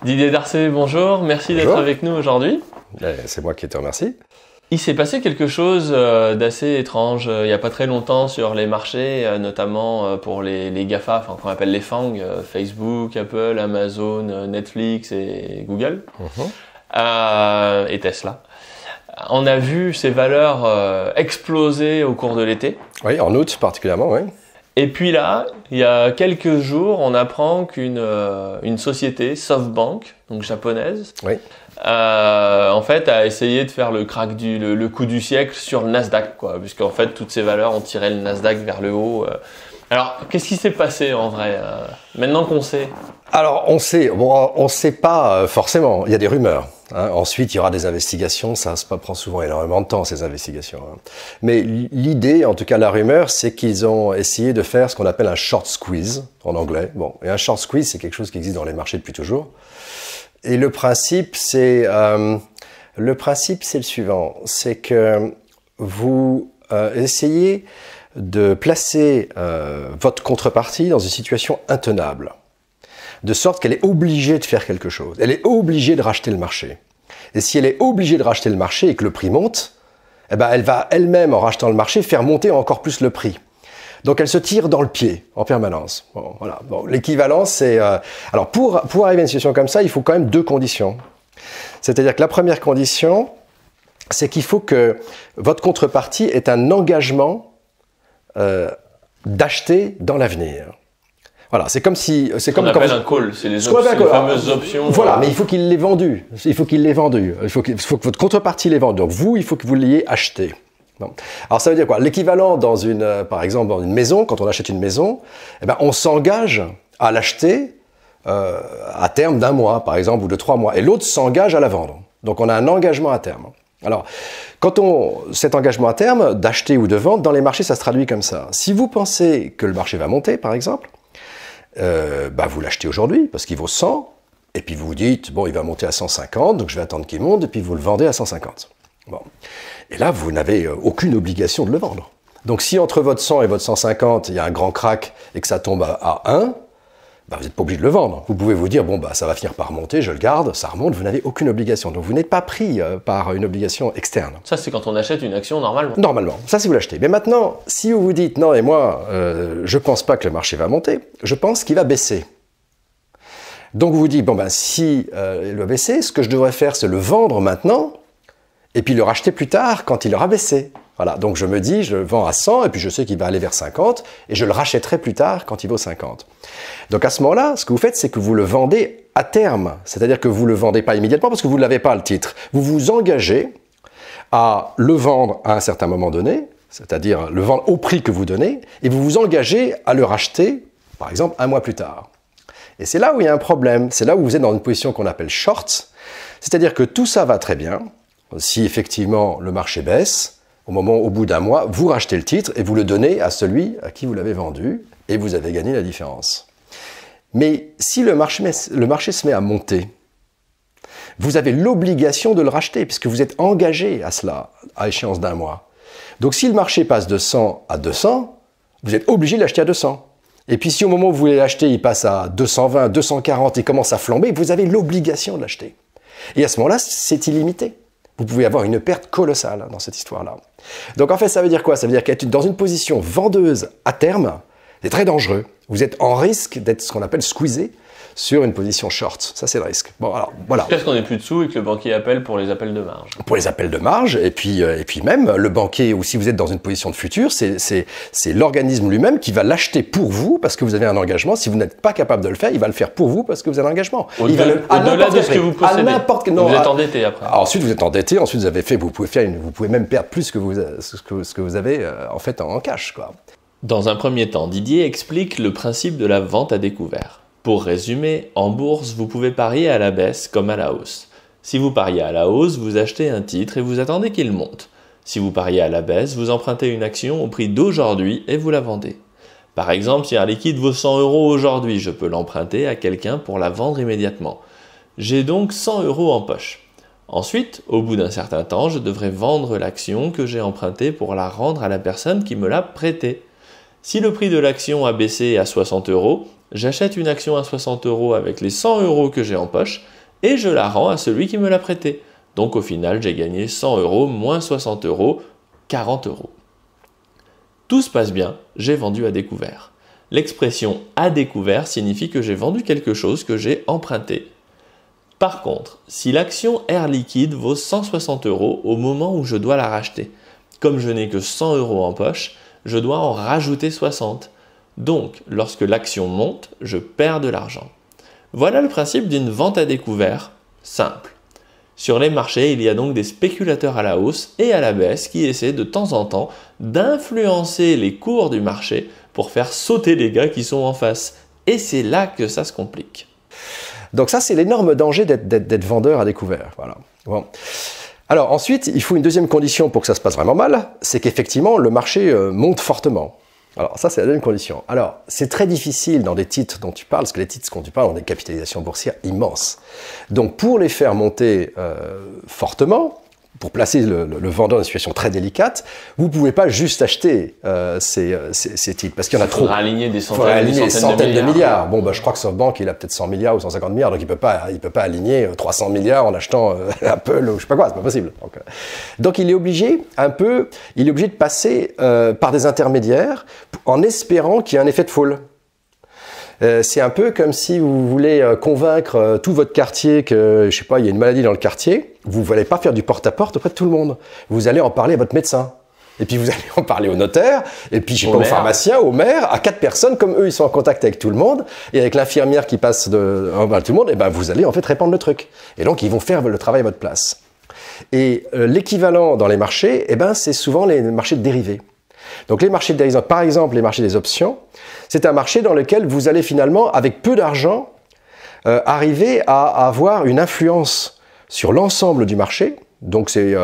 Didier Darcet, bonjour, merci d'être avec nous aujourd'hui. C'est moi qui te remercie. Il s'est passé quelque chose d'assez étrange il n'y a pas très longtemps sur les marchés, notamment pour les GAFA, enfin qu'on appelle les FANG, Facebook, Apple, Amazon, Netflix et Google, et Tesla. On a vu ces valeurs exploser au cours de l'été. Oui, en août particulièrement, oui. Et puis là, il y a quelques jours, on apprend qu'une société, SoftBank, donc japonaise, oui. En fait, a essayé de faire le coup du siècle sur le Nasdaq, quoi, puisqu'en fait, toutes ces valeurs ont tiré le Nasdaq vers le haut. Alors, qu'est-ce qui s'est passé en vrai, maintenant qu'on sait? Alors, on sait, bon, on sait pas forcément, il y a des rumeurs. Hein. Ensuite, il y aura des investigations, ça prend souvent énormément de temps, ces investigations. Hein. Mais l'idée, en tout cas la rumeur, c'est qu'ils ont essayé de faire ce qu'on appelle un short squeeze, en anglais. Bon, et un short squeeze, c'est quelque chose qui existe dans les marchés depuis toujours. Et le principe, c'est le suivant, c'est que vous essayez de placer votre contrepartie dans une situation intenable, de sorte qu'elle est obligée de faire quelque chose. Elle est obligée de racheter le marché. Et si elle est obligée de racheter le marché et que le prix monte, eh ben elle va elle-même, en rachetant le marché, faire monter encore plus le prix. Donc elle se tire dans le pied en permanence. Bon, voilà. Bon, l'équivalent, c'est... Alors pour arriver à une situation comme ça, il faut quand même deux conditions. C'est-à-dire que la première condition, c'est qu'il faut que votre contrepartie ait un engagement d'acheter dans l'avenir. Voilà, c'est comme si... C'est comme on appelle un call, c'est les fameuses options. Voilà, mais il faut qu'il l'ait vendu. Il faut qu'il l'ait vendu. Il faut que votre contrepartie l'ait vendu. Donc vous, il faut que vous l'ayez acheté. Bon. Alors ça veut dire quoi? L'équivalent dans par exemple dans une maison, quand on achète une maison, eh ben, on s'engage à l'acheter à terme d'un mois, par exemple, ou de 3 mois. Et l'autre s'engage à la vendre. Donc on a un engagement à terme. Alors, cet engagement à terme, d'acheter ou de vendre, dans les marchés, ça se traduit comme ça. Si vous pensez que le marché va monter, par exemple, vous l'achetez aujourd'hui parce qu'il vaut 100, et puis vous vous dites, bon, il va monter à 150, donc je vais attendre qu'il monte, et puis vous le vendez à 150. Bon. Et là, vous n'avez aucune obligation de le vendre. Donc si entre votre 100 et votre 150, il y a un grand crack et que ça tombe à 1, vous n'êtes pas obligé de le vendre. Vous pouvez vous dire, bon, ça va finir par remonter, je le garde, ça remonte, vous n'avez aucune obligation. Donc vous n'êtes pas pris par une obligation externe. Ça, c'est quand on achète une action normalement. Normalement, ça si vous l'achetez. Mais maintenant, si vous vous dites, non, et moi, je ne pense pas que le marché va monter, je pense qu'il va baisser. Donc vous vous dites, si il va baisser, ce que je devrais faire, c'est le vendre maintenant, et puis le racheter plus tard quand il aura baissé. Voilà, donc je me dis, je le vends à 100, et puis je sais qu'il va aller vers 50, et je le rachèterai plus tard quand il vaut 50. Donc à ce moment-là, ce que vous faites, c'est que vous le vendez à terme. C'est-à-dire que vous ne le vendez pas immédiatement parce que vous ne l'avez pas le titre. Vous vous engagez à le vendre à un certain moment donné, c'est-à-dire le vendre au prix que vous donnez, et vous vous engagez à le racheter, par exemple, 1 mois plus tard. Et c'est là où il y a un problème, c'est là où vous êtes dans une position qu'on appelle short, c'est-à-dire que tout ça va très bien. Si effectivement le marché baisse, au bout d'un mois, vous rachetez le titre et vous le donnez à celui à qui vous l'avez vendu et vous avez gagné la différence. Mais si le marché se met à monter, vous avez l'obligation de le racheter puisque vous êtes engagé à cela à échéance d'un mois. Donc si le marché passe de 100 à 200, vous êtes obligé de l'acheter à 200. Et puis si au moment où vous voulez l'acheter, il passe à 220, 240 et commence à flamber, vous avez l'obligation de l'acheter. Et à ce moment-là, c'est illimité. Vous pouvez avoir une perte colossale dans cette histoire-là. Donc en fait, ça veut dire quoi? Ça veut dire qu'être dans une position vendeuse à terme, c'est très dangereux. Vous êtes en risque d'être ce qu'on appelle squeezé sur une position short. Ça, c'est le risque. Bon, alors, voilà. Qu'est-ce qu'on n'est plus dessous et que le banquier appelle pour les appels de marge? Pour les appels de marge, et puis même, le banquier, ou si vous êtes dans une position de futur, c'est l'organisme lui-même qui va l'acheter pour vous parce que vous avez un engagement. Si vous n'êtes pas capable de le faire, il va le faire pour vous parce que vous avez un engagement. Au-delà de ce que vous possédez. Vous êtes endetté après. Ensuite, vous êtes endetté. Ensuite, vous avez fait, vous pouvez même perdre plus que ce que vous avez en fait en cash, quoi. Dans un premier temps, Didier explique le principe de la vente à découvert. Pour résumer, en bourse, vous pouvez parier à la baisse comme à la hausse. Si vous pariez à la hausse, vous achetez un titre et vous attendez qu'il monte. Si vous pariez à la baisse, vous empruntez une action au prix d'aujourd'hui et vous la vendez. Par exemple, si un liquide vaut 100 € aujourd'hui, je peux l'emprunter à quelqu'un pour la vendre immédiatement. J'ai donc 100 € en poche. Ensuite, au bout d'un certain temps, je devrais vendre l'action que j'ai empruntée pour la rendre à la personne qui me l'a prêtée. Si le prix de l'action a baissé à 60 €, j'achète une action à 60 € avec les 100 € que j'ai en poche et je la rends à celui qui me l'a prêtée. Donc au final, j'ai gagné 100 € moins 60 €, 40 €. Tout se passe bien, j'ai vendu à découvert. L'expression « à découvert » signifie que j'ai vendu quelque chose que j'ai emprunté. Par contre, si l'action Air Liquide vaut 160 € au moment où je dois la racheter, comme je n'ai que 100 € en poche, je dois en rajouter 60. Donc, lorsque l'action monte, je perds de l'argent. Voilà le principe d'une vente à découvert simple. Sur les marchés, il y a donc des spéculateurs à la hausse et à la baisse qui essaient de temps en temps d'influencer les cours du marché pour faire sauter les gars qui sont en face. Et c'est là que ça se complique. Donc ça, c'est l'énorme danger d'être vendeur à découvert. Voilà. Bon. Alors ensuite, il faut une deuxième condition pour que ça se passe vraiment mal, c'est qu'effectivement, le marché monte fortement. Alors ça, c'est la deuxième condition. Alors, c'est très difficile dans des titres dont tu parles, parce que les titres dont tu parles ont des capitalisations boursières immenses. Donc pour les faire monter fortement, pour placer le vendeur dans une situation très délicate, vous ne pouvez pas juste acheter ces titres, parce qu'il y en a trop. Il faudra aligner des centaines de milliards. Bon, bah, je crois que SoftBank, il a peut-être 100 milliards ou 150 milliards, donc il ne peut pas aligner 300 milliards en achetant Apple ou je sais pas quoi, c'est pas possible. Donc il est obligé de passer par des intermédiaires en espérant qu'il y ait un effet de foule. C'est un peu comme si vous voulez convaincre tout votre quartier que, je sais pas, il y a une maladie dans le quartier. Vous n'allez pas faire du porte-à-porte auprès de tout le monde. Vous allez en parler à votre médecin. Et puis vous allez en parler au notaire, et puis je sais pas, au pharmacien, au maire, à 4 personnes, comme eux ils sont en contact avec tout le monde, et avec l'infirmière qui passe tout le monde, et ben vous allez en fait répandre le truc. Et donc ils vont faire le travail à votre place. Et l'équivalent dans les marchés, c'est souvent les marchés de dérivés. Donc les marchés de dérivés, par exemple les marchés des options, c'est un marché dans lequel vous allez finalement, avec peu d'argent, arriver à avoir une influence sur l'ensemble du marché. Donc c'est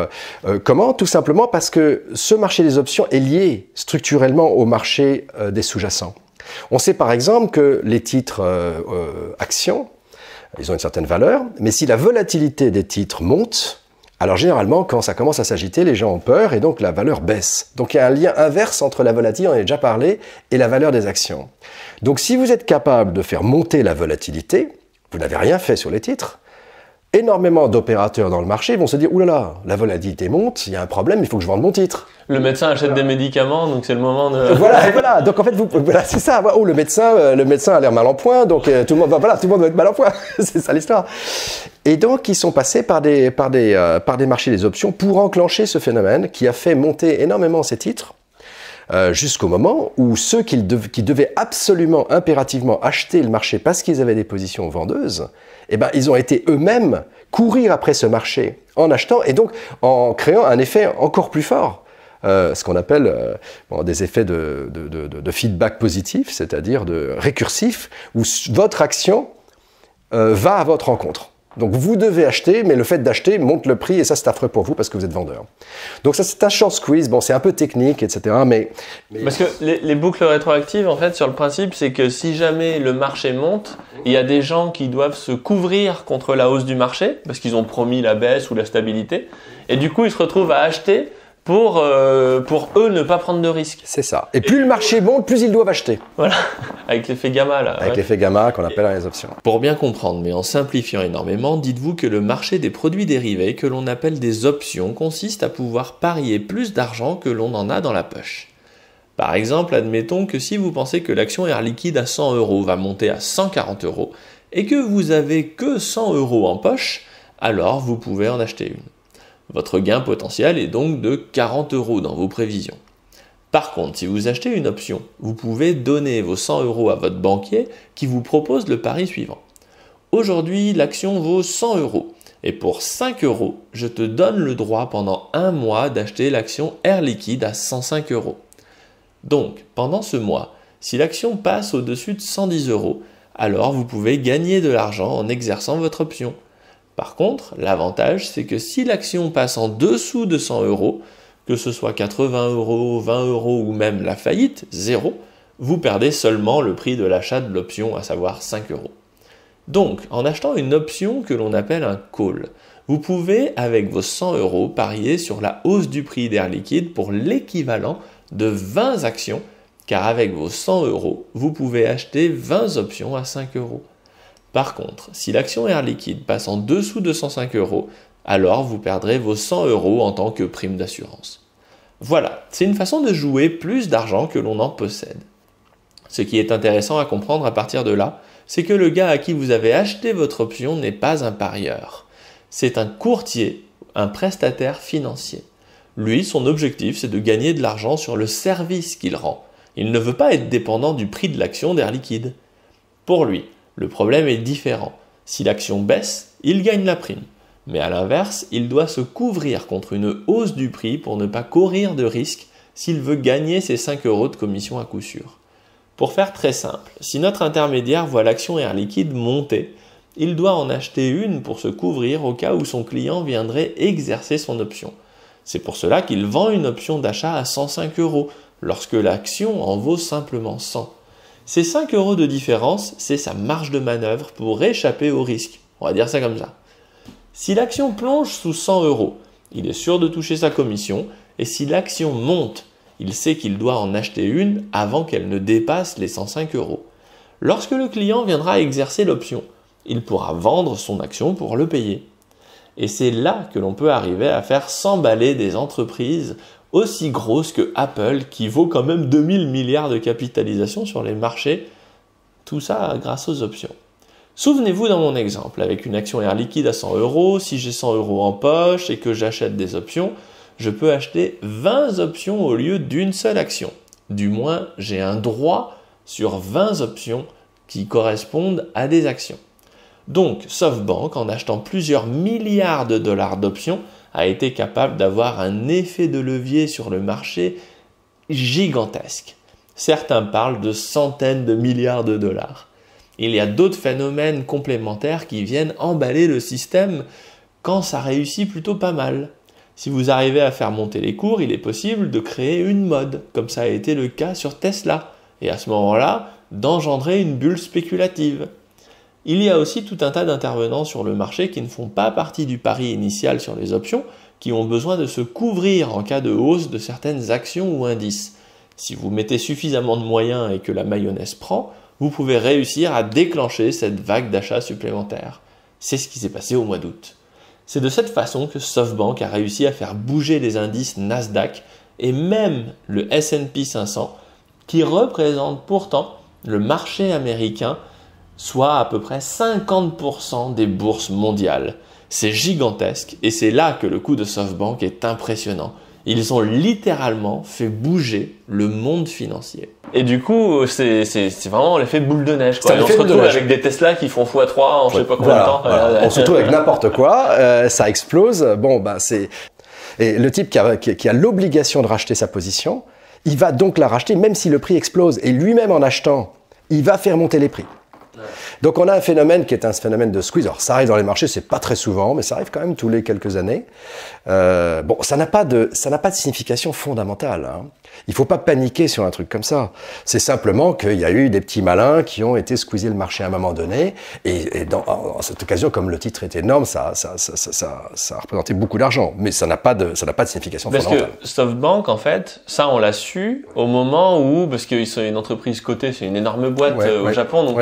comment? Tout simplement parce que ce marché des options est lié structurellement au marché des sous-jacents. On sait par exemple que les titres actions, ils ont une certaine valeur, mais si la volatilité des titres monte, alors généralement, quand ça commence à s'agiter, les gens ont peur et donc la valeur baisse. Donc il y a un lien inverse entre la volatilité, on en a déjà parlé, et la valeur des actions. Donc si vous êtes capable de faire monter la volatilité, vous n'avez rien fait sur les titres, énormément d'opérateurs dans le marché vont se dire « Ouh là là, la volatilité monte, il y a un problème, il faut que je vende mon titre ». Le médecin achète des médicaments, donc c'est le moment de... Voilà. Donc en fait, c'est ça. Oh, le médecin a l'air mal en point, donc tout le monde va être mal en point. C'est ça l'histoire. Et donc, ils sont passés par des marchés des options pour enclencher ce phénomène qui a fait monter énormément ces titres jusqu'au moment où ceux qui devaient absolument, impérativement acheter le marché parce qu'ils avaient des positions vendeuses, ils ont été eux-mêmes courir après ce marché en achetant et donc en créant un effet encore plus fort. Ce qu'on appelle des effets de feedback positif, c'est-à-dire de récursif, où votre action va à votre rencontre. Donc vous devez acheter, mais le fait d'acheter monte le prix et ça c'est affreux pour vous parce que vous êtes vendeur. Donc ça c'est un short squeeze, bon c'est un peu technique, etc. Mais... Parce que les boucles rétroactives, en fait, sur le principe, c'est que si jamais le marché monte, il y a des gens qui doivent se couvrir contre la hausse du marché parce qu'ils ont promis la baisse ou la stabilité, et du coup ils se retrouvent à acheter pour eux ne pas prendre de risques. C'est ça. Et plus le marché monte, plus ils doivent acheter. Voilà, avec l'effet gamma là. Avec l'effet gamma qu'on appelle les options. Pour bien comprendre, mais en simplifiant énormément, dites-vous que le marché des produits dérivés, que l'on appelle des options, consiste à pouvoir parier plus d'argent que l'on en a dans la poche. Par exemple, admettons que si vous pensez que l'action Air Liquide à 100 € va monter à 140 € et que vous avez que 100 € en poche, alors vous pouvez en acheter une. Votre gain potentiel est donc de 40 € dans vos prévisions. Par contre, si vous achetez une option, vous pouvez donner vos 100 € à votre banquier qui vous propose le pari suivant. Aujourd'hui, l'action vaut 100 € et pour 5 €, je te donne le droit pendant un mois d'acheter l'action Air Liquide à 105 €. Donc, pendant ce mois, si l'action passe au-dessus de 110 €, alors vous pouvez gagner de l'argent en exerçant votre option. Par contre, l'avantage, c'est que si l'action passe en dessous de 100 €, que ce soit 80 €, 20 € ou même la faillite, 0, vous perdez seulement le prix de l'achat de l'option, à savoir 5 €. Donc, en achetant une option que l'on appelle un call, vous pouvez, avec vos 100 € parier sur la hausse du prix d'Air Liquide pour l'équivalent de 20 actions, car avec vos 100 €, vous pouvez acheter 20 options à 5 €. Par contre, si l'action Air Liquide passe en dessous de 105 €, alors vous perdrez vos 100 € en tant que prime d'assurance. Voilà, c'est une façon de jouer plus d'argent que l'on en possède. Ce qui est intéressant à comprendre à partir de là, c'est que le gars à qui vous avez acheté votre option n'est pas un parieur. C'est un courtier, un prestataire financier. Lui, son objectif, c'est de gagner de l'argent sur le service qu'il rend. Il ne veut pas être dépendant du prix de l'action d'Air Liquide. Pour lui, le problème est différent. Si l'action baisse, il gagne la prime. Mais à l'inverse, il doit se couvrir contre une hausse du prix pour ne pas courir de risque s'il veut gagner ses 5 € de commission à coup sûr. Pour faire très simple, si notre intermédiaire voit l'action Air Liquide monter, il doit en acheter une pour se couvrir au cas où son client viendrait exercer son option. C'est pour cela qu'il vend une option d'achat à 105 € lorsque l'action en vaut simplement 100. Ces 5 € de différence, c'est sa marge de manœuvre pour échapper au risque. On va dire ça comme ça. Si l'action plonge sous 100 €, il est sûr de toucher sa commission, et si l'action monte, il sait qu'il doit en acheter une avant qu'elle ne dépasse les 105 €. Lorsque le client viendra exercer l'option, il pourra vendre son action pour le payer. Et c'est là que l'on peut arriver à faire s'emballer des entreprises aussi grosses que Apple, qui vaut quand même 2000 milliards de capitalisation sur les marchés. Tout ça grâce aux options. Souvenez-vous dans mon exemple, avec une action Air Liquide à 100 €, si j'ai 100 € en poche et que j'achète des options, je peux acheter 20 options au lieu d'une seule action. Du moins, j'ai un droit sur 20 options qui correspondent à des actions. Donc, SoftBank, en achetant plusieurs milliards de dollars d'options, a été capable d'avoir un effet de levier sur le marché gigantesque. Certains parlent de centaines de milliards de dollars. Il y a d'autres phénomènes complémentaires qui viennent emballer le système quand ça réussit plutôt pas mal. Si vous arrivez à faire monter les cours, il est possible de créer une mode, comme ça a été le cas sur Tesla, et à ce moment-là, d'engendrer une bulle spéculative. Il y a aussi tout un tas d'intervenants sur le marché qui ne font pas partie du pari initial sur les options, qui ont besoin de se couvrir en cas de hausse de certaines actions ou indices. Si vous mettez suffisamment de moyens et que la mayonnaise prend, vous pouvez réussir à déclencher cette vague d'achats supplémentaires. C'est ce qui s'est passé au mois d'août. C'est de cette façon que SoftBank a réussi à faire bouger les indices Nasdaq et même le S&P 500, qui représente pourtant le marché américain, soit à peu près 50% des bourses mondiales. C'est gigantesque et c'est là que le coup de SoftBank est impressionnant. Ils ont littéralement fait bouger le monde financier. Et du coup, c'est vraiment l'effet boule de neige, quoi. Et on se retrouve avec des Tesla qui font x3 en je sais pas combien de temps. Voilà. On se retrouve avec n'importe quoi, ça explose. Bon, ben et le type qui a l'obligation de racheter sa position, il va donc la racheter même si le prix explose. Et lui-même en achetant, il va faire monter les prix. Donc on a un phénomène qui est un phénomène de squeeze. Alors ça arrive dans les marchés, c'est pas très souvent, mais ça arrive quand même tous les quelques années. Bon, ça n'a pas de signification fondamentale. Hein. Il faut pas paniquer sur un truc comme ça. C'est simplement qu'il y a eu des petits malins qui ont été squeezer le marché à un moment donné. Et dans cette occasion, comme le titre est énorme, ça a représenté beaucoup d'argent. Mais ça n'a pas de signification fondamentale. Parce que SoftBank, en fait, ça on l'a su au moment où, parce qu'ils sont une entreprise cotée, c'est une énorme boîte au Japon, donc.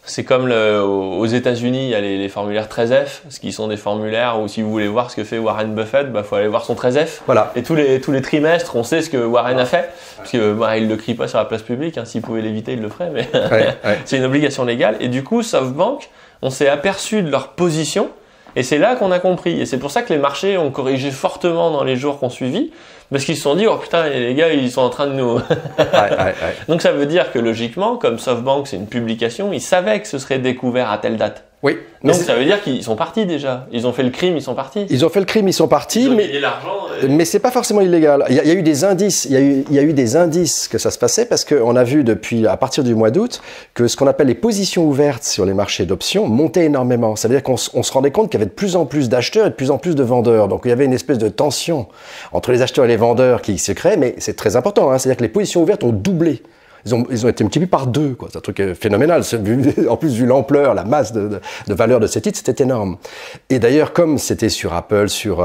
C'est comme aux États-Unis, il y a les formulaires 13F, ce qui sont des formulaires où si vous voulez voir ce que fait Warren Buffett, faut aller voir son 13F. Voilà. Et tous les trimestres, on sait ce que Warren a fait, parce que il le crie pas sur la place publique. Hein, s'il pouvait l'éviter, il le ferait, mais c'est une obligation légale. Et du coup, SoftBank, on s'est aperçu de leur position. Et c'est là qu'on a compris. Et c'est pour ça que les marchés ont corrigé fortement dans les jours qu'on suivi. Parce qu'ils se sont dit, oh putain, les gars, ils sont en train de nous... Donc ça veut dire que logiquement, comme SoftBank, c'est une publication, ils savaient que ce serait découvert à telle date. Oui. Donc ça veut dire qu'ils sont partis déjà. Ils ont fait le crime, ils sont partis. Ils ont fait le crime, ils sont partis. Ils ont gagné l'argent. Mais c'est pas forcément illégal. Il y a eu des indices. Il y a eu des indices que ça se passait parce qu'on a vu depuis, à partir du mois d'août, que ce qu'on appelle les positions ouvertes sur les marchés d'options montaient énormément. Ça veut dire qu'on se rendait compte qu'il y avait de plus en plus d'acheteurs et de plus en plus de vendeurs. Donc il y avait une espèce de tension entre les acheteurs et les vendeurs qui se créait. Mais c'est très important. Hein. C'est-à-dire que les positions ouvertes ont doublé. Ils ont été multipliés par 2, quoi. C'est un truc phénoménal. En plus, vu l'ampleur, la masse de valeur de ces titres, c'était énorme. Et d'ailleurs, comme c'était sur Apple, sur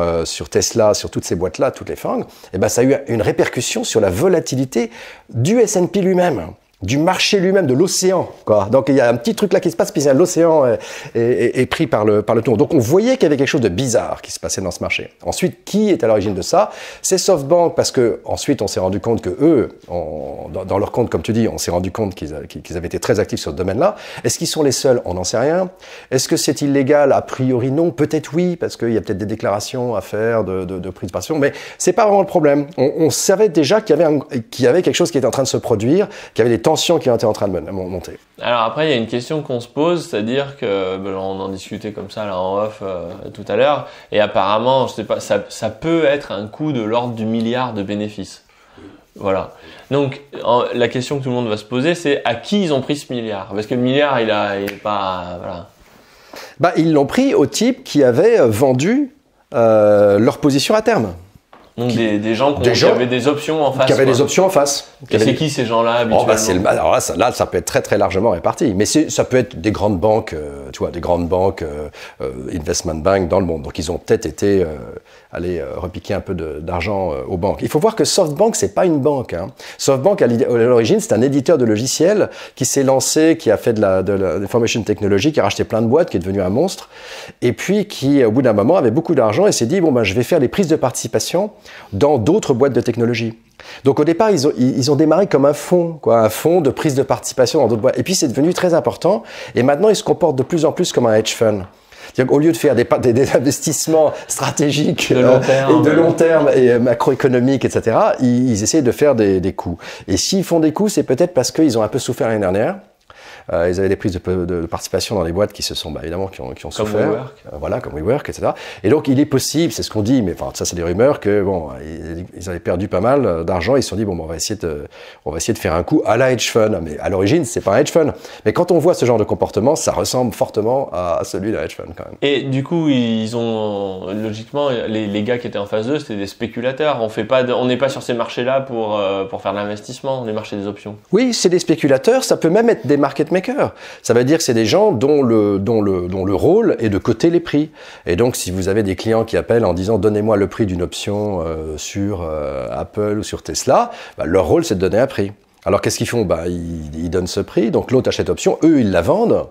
Tesla, sur toutes ces boîtes-là, toutes les FANG, ça a eu une répercussion sur la volatilité du S&P lui-même. du marché lui-même, de l'océan, quoi. Donc il y a un petit truc là qui se passe, puis l'océan est pris par le tour. Donc on voyait qu'il y avait quelque chose de bizarre qui se passait dans ce marché. Ensuite, qui est à l'origine de ça? C'est SoftBank, parce que ensuite on s'est rendu compte que eux, dans leur compte, comme tu dis, on s'est rendu compte qu'ils avaient été très actifs sur ce domaine-là. Est-ce qu'ils sont les seuls? On n'en sait rien. Est-ce que c'est illégal? A priori non. Peut-être oui, parce qu'il y a peut-être des déclarations à faire de prise de passion, mais c'est pas vraiment le problème. On savait déjà qu'il y avait quelque chose qui était en train de se produire, qu'il y avait des tensions qui étaient en train de monter. Alors après, il y a une question qu'on se pose, c'est-à-dire que on en discutait comme ça là en off tout à l'heure, et apparemment, je sais pas, ça peut être un coût de l'ordre du milliard de bénéfices. Voilà. Donc la question que tout le monde va se poser, c'est à qui ils ont pris ce milliard? Parce que le milliard, il est pas, voilà. Bah, ils l'ont pris au type qui avait vendu leur position à terme. Donc des gens qui avaient des options en face. Qui avaient des options en face. Et c'est qui ces gens-là habituellement? Alors là, ça peut être très très largement réparti. Mais ça peut être des grandes banques, tu vois, des grandes banques, investment bank dans le monde. Donc ils ont peut-être été allés repiquer un peu d'argent aux banques. Il faut voir que SoftBank, c'est pas une banque. Hein. SoftBank, à l'origine, c'est un éditeur de logiciels qui s'est lancé, qui a fait de l'information technology, qui a racheté plein de boîtes, qui est devenu un monstre, et puis qui, au bout d'un moment, avait beaucoup d'argent et s'est dit, bon ben, je vais faire les prises de participation dans d'autres boîtes de technologie. Donc au départ, ils ont démarré comme un fonds, quoi, un fonds de prise de participation dans d'autres boîtes. Et puis c'est devenu très important. Et maintenant, ils se comportent de plus en plus comme un hedge fund. Au lieu de faire des investissements stratégiques de long terme et macroéconomiques, etc., ils essayent de faire des coups. Et s'ils font des coups, c'est peut-être parce qu'ils ont un peu souffert l'année dernière. Ils avaient des prises de participation dans des boîtes qui se sont, évidemment, qui ont souffert. WeWork. Voilà, comme WeWork, etc. Et donc, il est possible, c'est ce qu'on dit, mais enfin, ça, c'est des rumeurs, que bon, ils avaient perdu pas mal d'argent. Ils se sont dit, bon, on va essayer de faire un coup à la hedge fund. Mais à l'origine, c'est pas un hedge fund. Mais quand on voit ce genre de comportement, ça ressemble fortement à celui d'un hedge fund, quand même. Et du coup, ils ont, logiquement, les gars qui étaient en phase 2, c'était des spéculateurs. On n'est pas sur ces marchés-là pour faire de l'investissement, les marchés des options. Oui, c'est des spéculateurs. Ça peut même être des market makers. Ça veut dire que c'est des gens dont le rôle est de coter les prix. Et donc, si vous avez des clients qui appellent en disant « Donnez-moi le prix d'une option sur Apple ou sur Tesla », leur rôle, c'est de donner un prix. Alors, qu'est-ce qu'ils font? Ils donnent ce prix. Donc, l'autre achète l'option. Eux, ils la vendent.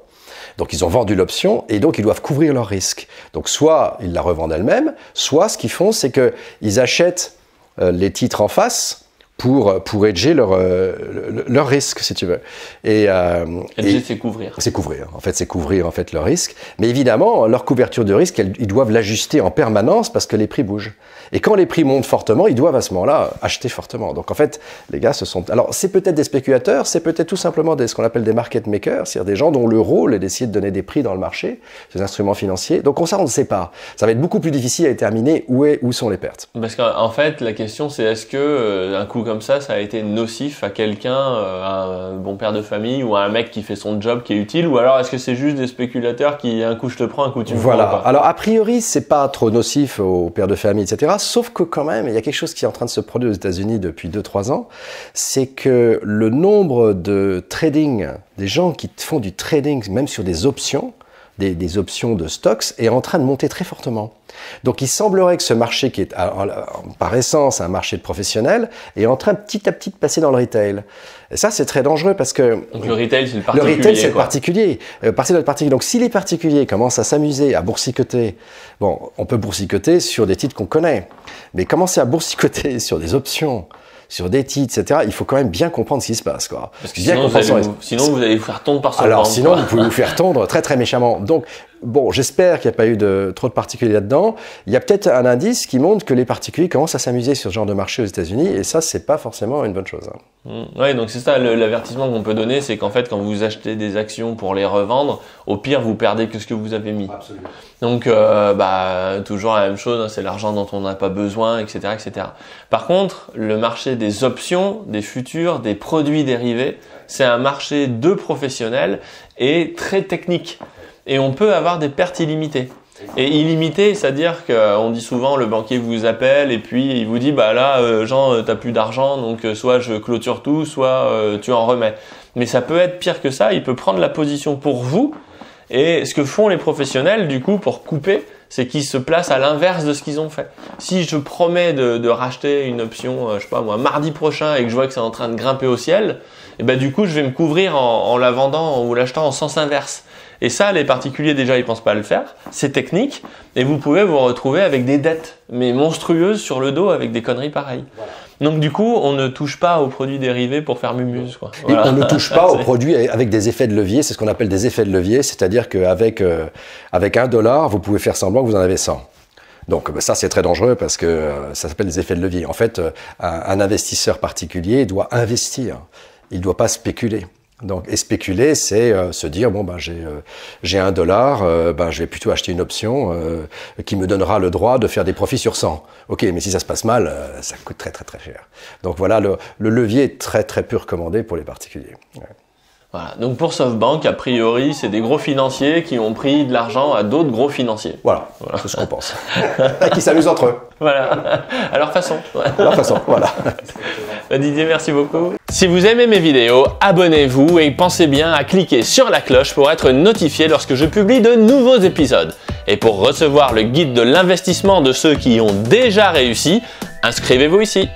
Donc, ils ont vendu l'option et donc, ils doivent couvrir leur risque. Donc, soit ils la revendent elles-mêmes, soit ce qu'ils font, c'est qu'ils achètent les titres en face pour hedger leur risque, si tu veux. Hedger, c'est couvrir. C'est couvrir. En fait, c'est couvrir leur risque. Mais évidemment, leur couverture de risque, ils doivent l'ajuster en permanence parce que les prix bougent. Et quand les prix montent fortement, ils doivent à ce moment-là acheter fortement. Donc en fait, les gars, alors c'est peut-être des spéculateurs, c'est peut-être tout simplement ce qu'on appelle des market makers, c'est-à-dire des gens dont le rôle est d'essayer de donner des prix dans le marché, ces instruments financiers. Donc on ne sait pas. Ça va être beaucoup plus difficile à déterminer où sont les pertes. Parce qu'en fait, la question c'est est-ce que un coup comme ça a été nocif à quelqu'un, à un bon père de famille ou à un mec qui fait son job qui est utile, ou alors est-ce que c'est juste des spéculateurs qui un coup je te prends, un coup tu me prends? Voilà. Alors a priori, c'est pas trop nocif aux pères de famille, etc. Sauf que quand même, il y a quelque chose qui est en train de se produire aux États-Unis depuis 2-3 ans, c'est que le nombre de trading, des gens qui font du trading, même sur des options, des options de stocks, est en train de monter très fortement. Donc il semblerait que ce marché, qui est par essence un marché de professionnels, est en train petit à petit de passer dans le retail. Et ça, c'est très dangereux parce que... Donc le retail, c'est le particulier. Le retail, c'est le particulier. Partir dans le particulier. Donc si les particuliers commencent à s'amuser, à boursicoter, bon, on peut boursicoter sur des titres qu'on connaît, mais commencer à boursicoter sur des options, sur des titres, etc., il faut quand même bien comprendre ce qui se passe, quoi. Parce que sinon vous allez vous faire tondre par SoftBank. Alors sinon, vous pouvez vous faire tondre très très méchamment. Donc, bon, j'espère qu'il n'y a pas eu trop de particuliers là-dedans. Il y a peut-être un indice qui montre que les particuliers commencent à s'amuser sur ce genre de marché aux États-Unis, et ça, c'est pas forcément une bonne chose. Oui, donc c'est ça, l'avertissement qu'on peut donner, c'est qu'en fait, quand vous achetez des actions pour les revendre, au pire, vous perdez que ce que vous avez mis. Absolument. Donc, toujours la même chose, hein, c'est l'argent dont on n'a pas besoin, etc., etc. Par contre, le marché des options, des futurs, des produits dérivés, c'est un marché de professionnels et très technique. Et on peut avoir des pertes illimitées. Et illimité, c'est-à-dire qu'on dit souvent le banquier vous appelle et puis il vous dit Jean, t'as plus d'argent, donc soit je clôture tout, soit tu en remets. Mais ça peut être pire que ça, il peut prendre la position pour vous. Et ce que font les professionnels du coup pour couper, c'est qu'ils se placent à l'inverse de ce qu'ils ont fait. Si je promets de racheter une option, je sais pas moi, mardi prochain et que je vois que c'est en train de grimper au ciel, et ben du coup je vais me couvrir en la vendant ou l'achetant en sens inverse. Et ça, les particuliers déjà ils pensent pas à le faire, c'est technique, et vous pouvez vous retrouver avec des dettes, mais monstrueuses sur le dos avec des conneries pareilles. Voilà. Donc du coup, on ne touche pas aux produits dérivés pour faire mumuse, quoi. Voilà. Et on ne touche pas aux produits avec des effets de levier, c'est ce qu'on appelle des effets de levier, c'est-à-dire qu'avec avec $1, vous pouvez faire semblant que vous en avez 100. Donc ça c'est très dangereux parce que ça s'appelle des effets de levier. En fait, un investisseur particulier doit investir, il ne doit pas spéculer. Donc, et spéculer, c'est se dire bon ben j'ai $1, ben je vais plutôt acheter une option qui me donnera le droit de faire des profits sur 100. Ok, mais si ça se passe mal, ça coûte très très très cher. Donc voilà, le levier est très très peu recommandé pour les particuliers. Ouais. Voilà. Donc pour SoftBank, a priori, c'est des gros financiers qui ont pris de l'argent à d'autres gros financiers. Voilà. C'est ce qu'on pense. Et qui s'amusent entre eux. Voilà, à leur façon. À leur façon, voilà. Didier, merci beaucoup. Si vous aimez mes vidéos, abonnez-vous et pensez bien à cliquer sur la cloche pour être notifié lorsque je publie de nouveaux épisodes. Et pour recevoir le guide de l'investissement de ceux qui y ont déjà réussi, inscrivez-vous ici.